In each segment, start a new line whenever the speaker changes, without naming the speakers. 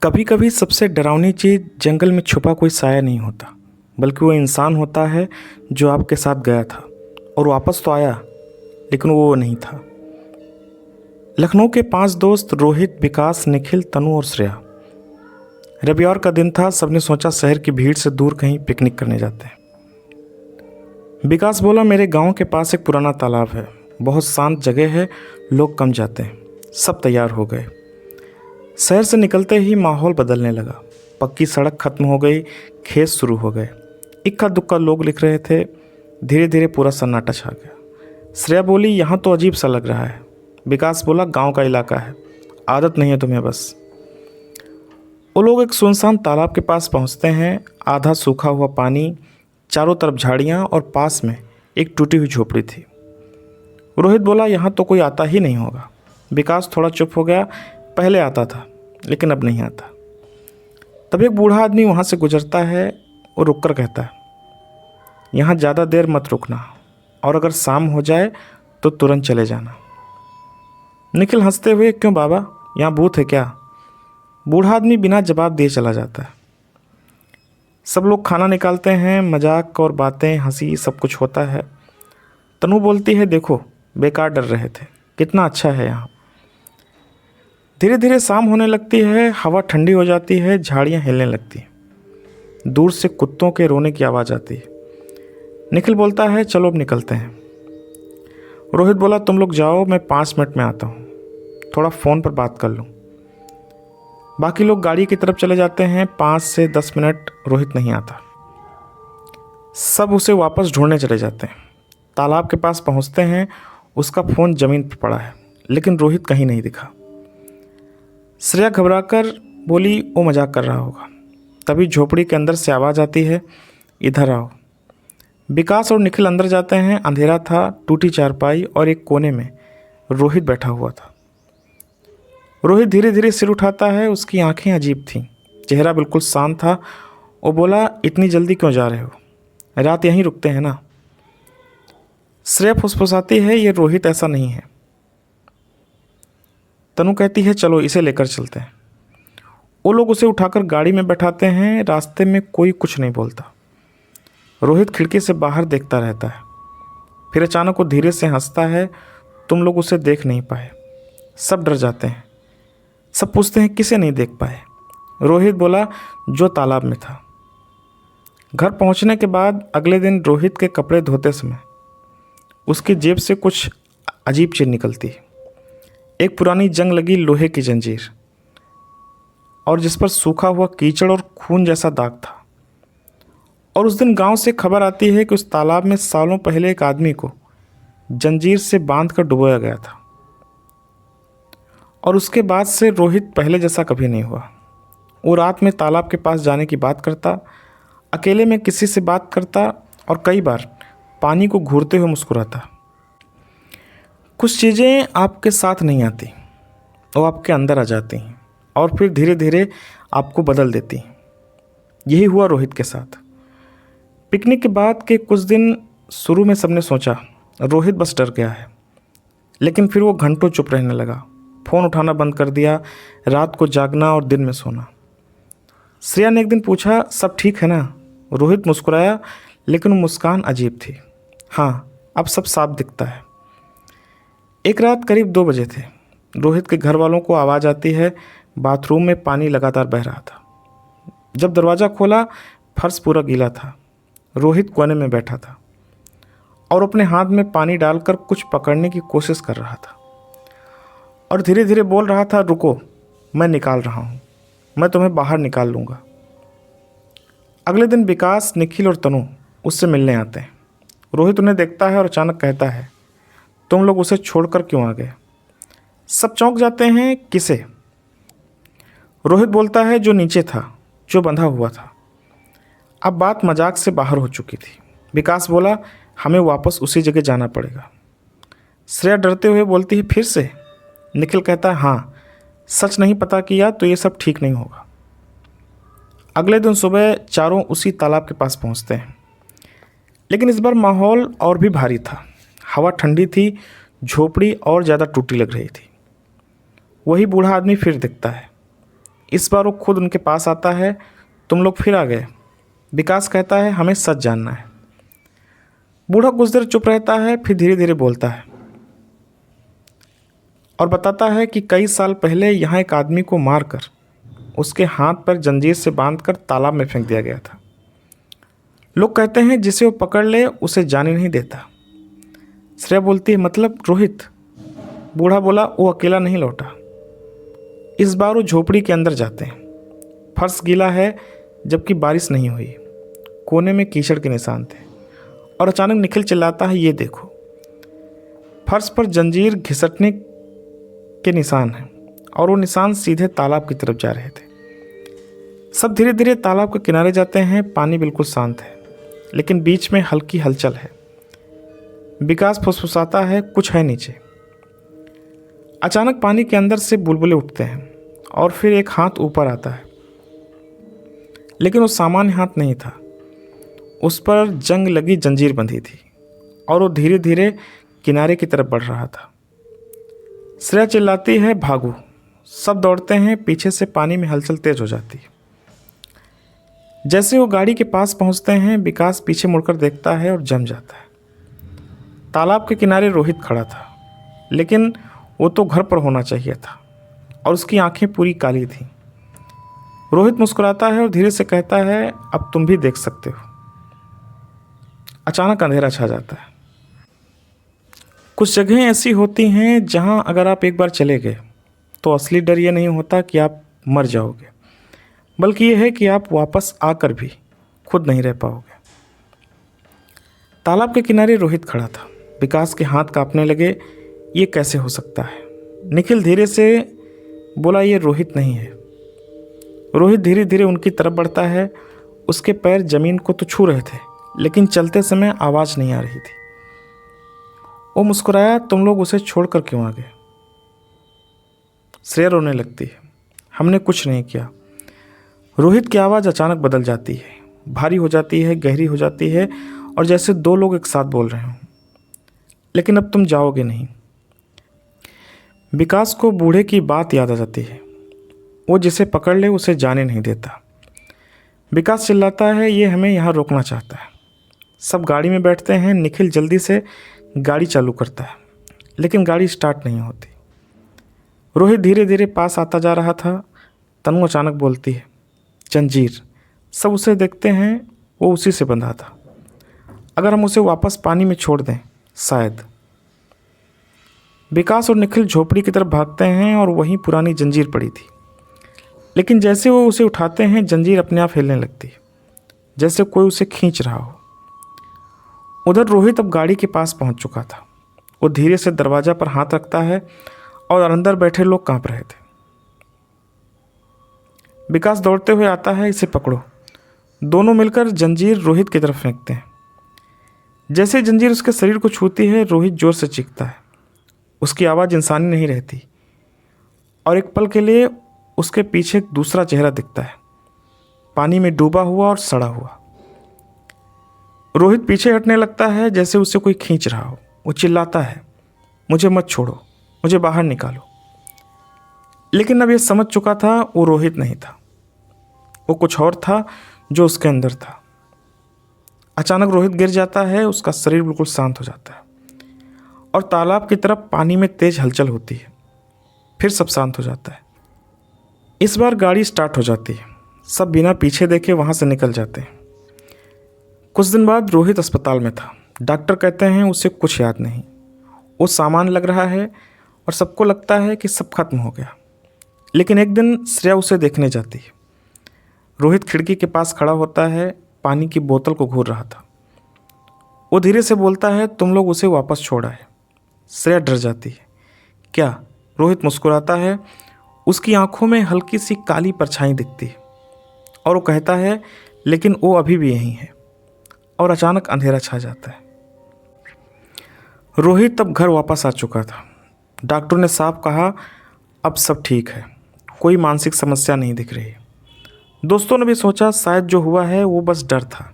कभी कभी सबसे डरावनी चीज़ जंगल में छुपा कोई साया नहीं होता, बल्कि वो इंसान होता है जो आपके साथ गया था और वापस तो आया, लेकिन वो नहीं था। लखनऊ के 5 दोस्त रोहित, विकास, निखिल, तनु और श्रेया। रविवार का दिन था। सबने सोचा शहर की भीड़ से दूर कहीं पिकनिक करने जाते हैं। विकास बोला, मेरे गांव के पास एक पुराना तालाब है, बहुत शांत जगह है, लोग कम जाते हैं। सब तैयार हो गए। शहर से निकलते ही माहौल बदलने लगा। पक्की सड़क खत्म हो गई, खेत शुरू हो गए, इक्का दुक्का लोग लिख रहे थे। धीरे धीरे पूरा सन्नाटा छा गया। श्रेया बोली, यहाँ तो अजीब सा लग रहा है। विकास बोला, गांव का इलाका है, आदत नहीं है तुम्हें बस। वो लोग एक सुनसान तालाब के पास पहुँचते हैं। आधा सूखा हुआ पानी, चारों तरफ झाड़ियाँ और पास में एक टूटी हुई झोपड़ी थी। रोहित बोला, यहाँ तो कोई आता ही नहीं होगा। विकास थोड़ा चुप हो गया। पहले आता था, लेकिन अब नहीं आता। तब एक बूढ़ा आदमी वहाँ से गुजरता है। वो रुककर कहता है, यहाँ ज़्यादा देर मत रुकना, और अगर शाम हो जाए तो तुरंत चले जाना। निखिल हंसते हुए, क्यों बाबा, यहाँ भूत है क्या? बूढ़ा आदमी बिना जवाब दिए चला जाता है। सब लोग खाना निकालते हैं, मजाक और बातें, हंसी, सब कुछ होता है। तनु बोलती है, देखो बेकार डर रहे थे, कितना अच्छा है यहाँ। धीरे धीरे शाम होने लगती है, हवा ठंडी हो जाती है, झाड़ियाँ हिलने लगती हैं। दूर से कुत्तों के रोने की आवाज़ आती है। निखिल बोलता है, चलो अब निकलते हैं। रोहित बोला, तुम लोग जाओ, मैं 5 मिनट में आता हूँ, थोड़ा फ़ोन पर बात कर लूँ। बाकी लोग गाड़ी की तरफ चले जाते हैं। 5 से 10 मिनट रोहित नहीं आता। सब उसे वापस ढूंढने चले जाते हैं। तालाब के पास पहुँचते हैं। उसका फ़ोन ज़मीन पर पड़ा है, लेकिन रोहित कहीं नहीं दिखा। श्रेया घबराकर बोली, वो मजाक कर रहा होगा। तभी झोपड़ी के अंदर से आवाज़ आती है, इधर आओ। विकास और निखिल अंदर जाते हैं। अंधेरा था, टूटी चारपाई और एक कोने में रोहित बैठा हुआ था। रोहित धीरे धीरे सिर उठाता है। उसकी आंखें अजीब थीं, चेहरा बिल्कुल शांत था। वो बोला, इतनी जल्दी क्यों जा रहे हो? रात यहीं रुकते हैं ना। श्रेया फुसफुसाती है, ये रोहित ऐसा नहीं है। तनु कहती है, चलो इसे लेकर चलते हैं। वो लोग उसे उठाकर गाड़ी में बैठाते हैं। रास्ते में कोई कुछ नहीं बोलता। रोहित खिड़की से बाहर देखता रहता है। फिर अचानक वो धीरे से हंसता है। तुम लोग उसे देख नहीं पाए। सब डर जाते हैं। सब पूछते हैं, किसे नहीं देख पाए? रोहित बोला, जो तालाब में था। घर पहुंचने के बाद अगले दिन रोहित के कपड़े धोते समय उसकी जेब से कुछ अजीब चीज़ निकलती है। एक पुरानी जंग लगी लोहे की जंजीर, और जिस पर सूखा हुआ कीचड़ और खून जैसा दाग था। और उस दिन गांव से खबर आती है कि उस तालाब में सालों पहले एक आदमी को जंजीर से बांधकर डुबोया गया था। और उसके बाद से रोहित पहले जैसा कभी नहीं हुआ। वो रात में तालाब के पास जाने की बात करता, अकेले में किसी से बात करता, और कई बार पानी को घूरते हुए मुस्कुराता। कुछ चीज़ें आपके साथ नहीं आती, वो आपके अंदर आ जाती हैं और फिर धीरे धीरे आपको बदल देती हैं। यही हुआ रोहित के साथ। पिकनिक के बाद के कुछ दिन शुरू में सबने सोचा रोहित बस डर गया है, लेकिन फिर वो घंटों चुप रहने लगा। फ़ोन उठाना बंद कर दिया, रात को जागना और दिन में सोना। श्रेया ने एक दिन पूछा, सब ठीक है ना? रोहित मुस्कुराया, लेकिन वो मुस्कान अजीब थी। हाँ, अब सब साफ दिखता है। एक रात करीब 2 बजे थे। रोहित के घर वालों को आवाज़ आती है, बाथरूम में पानी लगातार बह रहा था। जब दरवाज़ा खोला, फर्श पूरा गीला था। रोहित कोने में बैठा था और अपने हाथ में पानी डालकर कुछ पकड़ने की कोशिश कर रहा था, और धीरे धीरे बोल रहा था, रुको, मैं निकाल रहा हूँ, मैं तुम्हें बाहर निकाल लूँगा। अगले दिन विकास, निखिल और तनु उससे मिलने आते हैं। रोहित उन्हें देखता है और अचानक कहता है, तुम लोग उसे छोड़कर क्यों आ गए? सब चौंक जाते हैं, किसे? रोहित बोलता है, जो नीचे था, जो बंधा हुआ था। अब बात मजाक से बाहर हो चुकी थी। विकास बोला, हमें वापस उसी जगह जाना पड़ेगा। श्रेया डरते हुए बोलती है, फिर से? निखिल कहता है, हाँ, सच नहीं पता किया तो ये सब ठीक नहीं होगा। अगले दिन सुबह चारों उसी तालाब के पास पहुंचते हैं, लेकिन इस बार माहौल और भी भारी था। हवा ठंडी थी, झोपड़ी और ज़्यादा टूटी लग रही थी। वही बूढ़ा आदमी फिर दिखता है। इस बार वो खुद उनके पास आता है। तुम लोग फिर आ गए। विकास कहता है, हमें सच जानना है। बूढ़ा कुछ देर चुप रहता है, फिर धीरे धीरे बोलता है और बताता है कि कई साल पहले यहाँ एक आदमी को मारकर उसके हाथ पर जंजीर से बांधकर तालाब में फेंक दिया गया था। लोग कहते हैं जिसे वो पकड़ ले उसे जाने नहीं देता। श्रेया बोलती है, मतलब रोहित? बूढ़ा बोला, वो अकेला नहीं लौटा। इस बार वो झोपड़ी के अंदर जाते हैं। फर्श गीला है जबकि बारिश नहीं हुई। कोने में कीचड़ के निशान थे और अचानक निखिल चिल्लाता है, ये देखो। फर्श पर जंजीर घिसटने के निशान हैं और वो निशान सीधे तालाब की तरफ जा रहे थे। सब धीरे धीरे तालाब के किनारे जाते हैं। पानी बिल्कुल शांत है, लेकिन बीच में हल्की हलचल है। विकास फुसफुसाता है, कुछ है नीचे। अचानक पानी के अंदर से बुलबुले उठते हैं और फिर एक हाथ ऊपर आता है, लेकिन वो सामान्य हाथ नहीं था। उस पर जंग लगी जंजीर बंधी थी और वो धीरे धीरे किनारे की तरफ बढ़ रहा था। श्रेया चिल्लाती है, भागो। सब दौड़ते हैं। पीछे से पानी में हलचल तेज हो जाती है। जैसे वो गाड़ी के पास पहुंचते हैं, विकास पीछे मुड़कर देखता है और जम जाता है। तालाब के किनारे रोहित खड़ा था, लेकिन वो तो घर पर होना चाहिए था और उसकी आंखें पूरी काली थीं। रोहित मुस्कुराता है और धीरे से कहता है, अब तुम भी देख सकते हो। अचानक अंधेरा छा जाता है। कुछ जगहें ऐसी होती हैं जहां अगर आप एक बार चले गए तो असली डर ये नहीं होता कि आप मर जाओगे, बल्कि ये है कि आप वापस आकर भी खुद नहीं रह पाओगे। तालाब के किनारे रोहित खड़ा था। विकास के हाथ कांपने लगे। ये कैसे हो सकता है? निखिल धीरे से बोला, ये रोहित नहीं है। रोहित धीरे धीरे उनकी तरफ बढ़ता है। उसके पैर जमीन को तो छू रहे थे, लेकिन चलते समय आवाज़ नहीं आ रही थी। वो मुस्कुराया, तुम लोग उसे छोड़कर क्यों आ गए? श्रेया रोने लगती है, हमने कुछ नहीं किया। रोहित की आवाज़ अचानक बदल जाती है, भारी हो जाती है, गहरी हो जाती है और जैसे दो लोग एक साथ बोल रहे हों। लेकिन अब तुम जाओगे नहीं। विकास को बूढ़े की बात याद आ जाती है। वो जिसे पकड़ ले उसे जाने नहीं देता। विकास चिल्लाता है, ये हमें यहाँ रोकना चाहता है। सब गाड़ी में बैठते हैं। निखिल जल्दी से गाड़ी चालू करता है, लेकिन गाड़ी स्टार्ट नहीं होती। रोहित धीरे धीरे पास आता जा रहा था। तनु अचानक बोलती है, जंजीर। सब उसे देखते हैं, वो उसी से बंधा था। अगर हम उसे वापस पानी में छोड़ दें, शायद। विकास और निखिल झोपड़ी की तरफ भागते हैं और वहीं पुरानी जंजीर पड़ी थी। लेकिन जैसे वो उसे उठाते हैं, जंजीर अपने आप हिलने लगती है, जैसे कोई उसे खींच रहा हो। उधर रोहित अब गाड़ी के पास पहुंच चुका था। वो धीरे से दरवाजा पर हाथ रखता है और अंदर बैठे लोग कांप रहे थे। विकास दौड़ते हुए आता है, इसे पकड़ो। दोनों मिलकर जंजीर रोहित की तरफ फेंकते हैं। जैसे जंजीर उसके शरीर को छूती है, रोहित जोर से चीखता है। उसकी आवाज़ इंसानी नहीं रहती और एक पल के लिए उसके पीछे एक दूसरा चेहरा दिखता है, पानी में डूबा हुआ और सड़ा हुआ। रोहित पीछे हटने लगता है, जैसे उसे कोई खींच रहा हो। वो चिल्लाता है, मुझे मत छोड़ो, मुझे बाहर निकालो। लेकिन अब ये समझ चुका था, वो रोहित नहीं था, वो कुछ और था जो उसके अंदर था। अचानक रोहित गिर जाता है। उसका शरीर बिल्कुल शांत हो जाता है और तालाब की तरफ पानी में तेज हलचल होती है। फिर सब शांत हो जाता है। इस बार गाड़ी स्टार्ट हो जाती है। सब बिना पीछे देखे वहाँ से निकल जाते हैं। कुछ दिन बाद रोहित अस्पताल में था। डॉक्टर कहते हैं उसे कुछ याद नहीं। वो सामान्य लग रहा है और सबको लगता है कि सब खत्म हो गया। लेकिन एक दिन श्रेया उसे देखने जाती है। रोहित खिड़की के पास खड़ा होता है, पानी की बोतल को घूर रहा था। वो धीरे से बोलता है, तुम लोग उसे वापस छोड़ा है। श्रेया डर जाती है। क्या? रोहित मुस्कुराता है। उसकी आंखों में हल्की सी काली परछाई दिखती है और वो कहता है, लेकिन वो अभी भी यहीं है। और अचानक अंधेरा छा जाता है। रोहित अब घर वापस आ चुका था। डॉक्टर ने साफ कहा, अब सब ठीक है, कोई मानसिक समस्या नहीं दिख रही। दोस्तों ने भी सोचा शायद जो हुआ है वो बस डर था।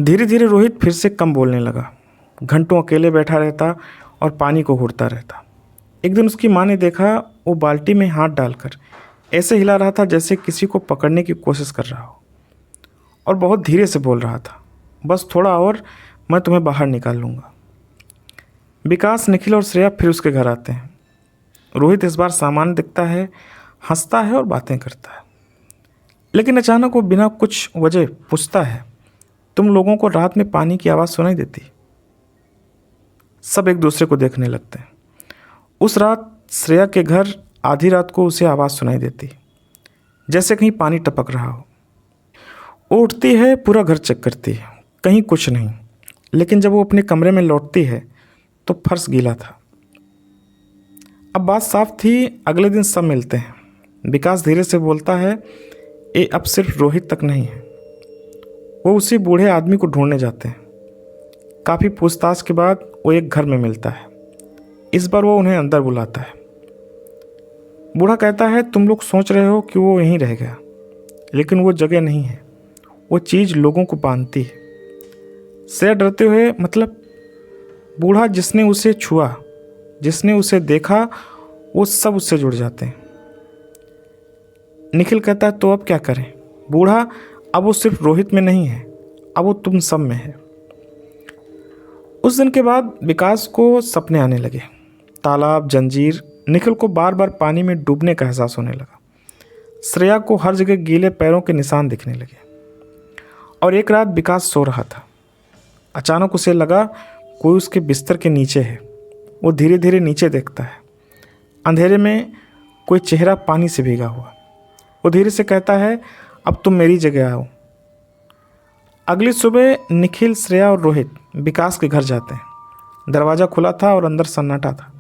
धीरे धीरे रोहित फिर से कम बोलने लगा। घंटों अकेले बैठा रहता और पानी को घूरता रहता। एक दिन उसकी माँ ने देखा, वो बाल्टी में हाथ डालकर ऐसे हिला रहा था जैसे किसी को पकड़ने की कोशिश कर रहा हो, और बहुत धीरे से बोल रहा था, बस थोड़ा और, मैं तुम्हें बाहर निकाल लूँगा। विकास, निखिल और श्रेया फिर उसके घर आते हैं। रोहित इस बार सामान्य दिखता है, हंसता है और बातें करता है। लेकिन अचानक वो बिना कुछ वजह पूछता है, तुम लोगों को रात में पानी की आवाज़ सुनाई देती? सब एक दूसरे को देखने लगते हैं। उस रात श्रेया के घर आधी रात को उसे आवाज़ सुनाई देती, जैसे कहीं पानी टपक रहा हो। वो उठती है, पूरा घर चेक करती है, कहीं कुछ नहीं। लेकिन जब वो अपने कमरे में लौटती है तो फर्श गीला था। अब बात साफ थी, अगले दिन सब मिलते हैं। विकास धीरे से बोलता है, ये अब सिर्फ रोहित तक नहीं है। वो उसी बूढ़े आदमी को ढूंढने जाते हैं। काफ़ी पूछताछ के बाद वो एक घर में मिलता है। इस बार वो उन्हें अंदर बुलाता है। बूढ़ा कहता है, तुम लोग सोच रहे हो कि वो यहीं रह गया, लेकिन वो जगह नहीं है, वो चीज़ लोगों को बांधती है। श्रेया डरते हुए, मतलब? बूढ़ा, जिसने उसे छुआ, जिसने उसे देखा, वो सब उससे जुड़ जाते हैं। निखिल कहता है, तो अब क्या करें? बूढ़ा, अब वो सिर्फ रोहित में नहीं है, अब वो तुम सब में है। उस दिन के बाद विकास को सपने आने लगे, तालाब, जंजीर। निखिल को बार बार पानी में डूबने का एहसास होने लगा। श्रेया को हर जगह गीले पैरों के निशान दिखने लगे। और एक रात विकास सो रहा था। अचानक उसे लगा कोई उसके बिस्तर के नीचे है। वो धीरे धीरे नीचे देखता है। अंधेरे में कोई चेहरा पानी से भीगा हुआ। वो धीरे से कहता है, अब तुम मेरी जगह आओ। अगली सुबह निखिल, श्रेया और रोहित विकास के घर जाते हैं। दरवाज़ा खुला था और अंदर सन्नाटा था।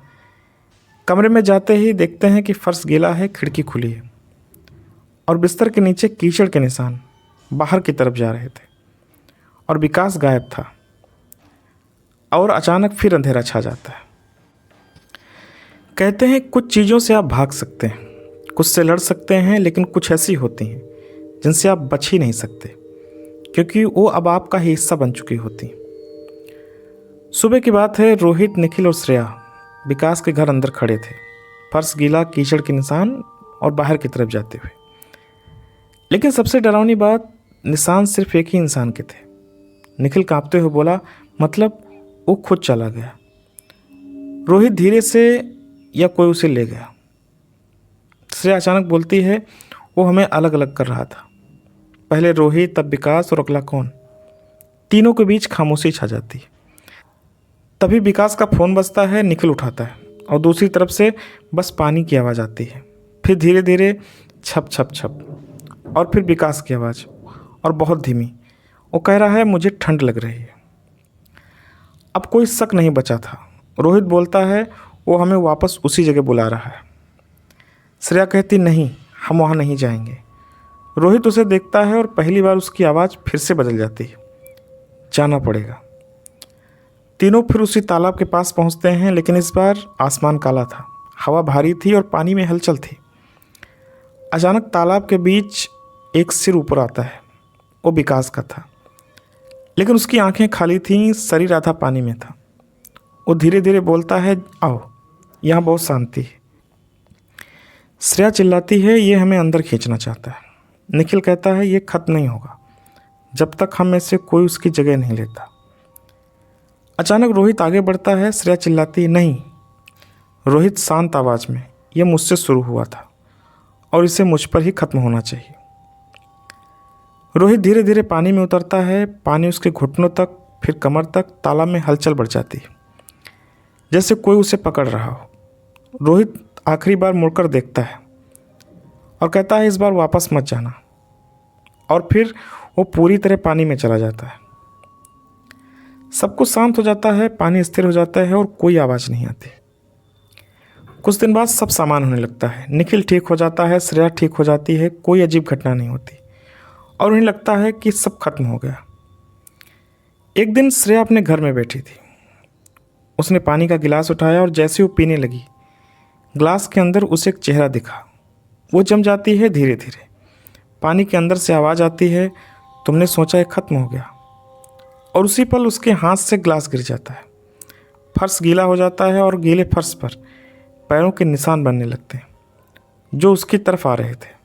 कमरे में जाते ही देखते हैं कि फर्श गीला है, खिड़की खुली है और बिस्तर के नीचे कीचड़ के निशान बाहर की तरफ जा रहे थे और विकास गायब था। और अचानक फिर अंधेरा छा जाता है। कहते हैं कुछ चीज़ों से आप भाग सकते हैं, कुछ से लड़ सकते हैं, लेकिन कुछ ऐसी होती हैं जिनसे आप बच ही नहीं सकते, क्योंकि वो अब आपका ही हिस्सा बन चुकी होती। सुबह की बात है। रोहित, निखिल और श्रेया विकास के घर अंदर खड़े थे। फर्श गीला, कीचड़ के निशान और बाहर की तरफ जाते हुए। लेकिन सबसे डरावनी बात, निशान सिर्फ एक ही इंसान के थे। निखिल कांपते हुए बोला, मतलब? वो खुद चला गया? रोहित धीरे से, या कोई उसे ले गया? श्रेया अचानक बोलती है, वो हमें अलग अलग कर रहा था। पहले रोहित, तब विकास और अगला कौन? तीनों के बीच खामोशी छा जाती है। तभी विकास का फ़ोन बजता है। निखिल उठाता है और दूसरी तरफ से बस पानी की आवाज़ आती है। फिर धीरे धीरे छप छप छप, और फिर विकास की आवाज़, और बहुत धीमी। वो कह रहा है, मुझे ठंड लग रही है। अब कोई शक नहीं बचा था। रोहित बोलता है, वो हमें वापस उसी जगह बुला रहा है। श्रेया कहती, नहीं, हम वहाँ नहीं जाएंगे। रोहित उसे देखता है और पहली बार उसकी आवाज़ फिर से बदल जाती है, जाना पड़ेगा। तीनों फिर उसी तालाब के पास पहुँचते हैं, लेकिन इस बार आसमान काला था, हवा भारी थी और पानी में हलचल थी। अचानक तालाब के बीच एक सिर ऊपर आता है। वो विकास का था, लेकिन उसकी आंखें खाली थीं, शरीर आधा पानी में था। वो धीरे धीरे बोलता है, आओ, यहाँ बहुत शांति है। श्रेया चिल्लाती है, ये हमें अंदर खींचना चाहता है। निखिल कहता है, ये खत्म नहीं होगा जब तक हम में से कोई उसकी जगह नहीं लेता। अचानक रोहित आगे बढ़ता है। श्रेया चिल्लाती है, नहीं। रोहित शांत आवाज़ में, यह मुझसे शुरू हुआ था और इसे मुझ पर ही खत्म होना चाहिए। रोहित धीरे धीरे पानी में उतरता है। पानी उसके घुटनों तक, फिर कमर तक। तालाब में हलचल बढ़ जाती है, जैसे कोई उसे पकड़ रहा हो। रोहित आखिरी बार मुड़कर देखता है और कहता है, इस बार वापस मत जाना। और फिर वो पूरी तरह पानी में चला जाता है। सब कुछ शांत हो जाता है, पानी स्थिर हो जाता है और कोई आवाज़ नहीं आती। कुछ दिन बाद सब सामान होने लगता है। निखिल ठीक हो जाता है, श्रेया ठीक हो जाती है, कोई अजीब घटना नहीं होती और उन्हें लगता है कि सब खत्म हो गया। एक दिन श्रेया अपने घर में बैठी थी। उसने पानी का गिलास उठाया और जैसे वो पीने लगी, ग्लास के अंदर उसे एक चेहरा दिखा। वो जम जाती है धीरे धीरे। पानी के अंदर से आवाज़ आती है, तुमने सोचा ये खत्म हो गया। और उसी पल उसके हाथ से ग्लास गिर जाता है। फर्श गीला हो जाता है और गीले फर्श पर पैरों के निशान बनने लगते हैं। जो उसकी तरफ आ रहे थे।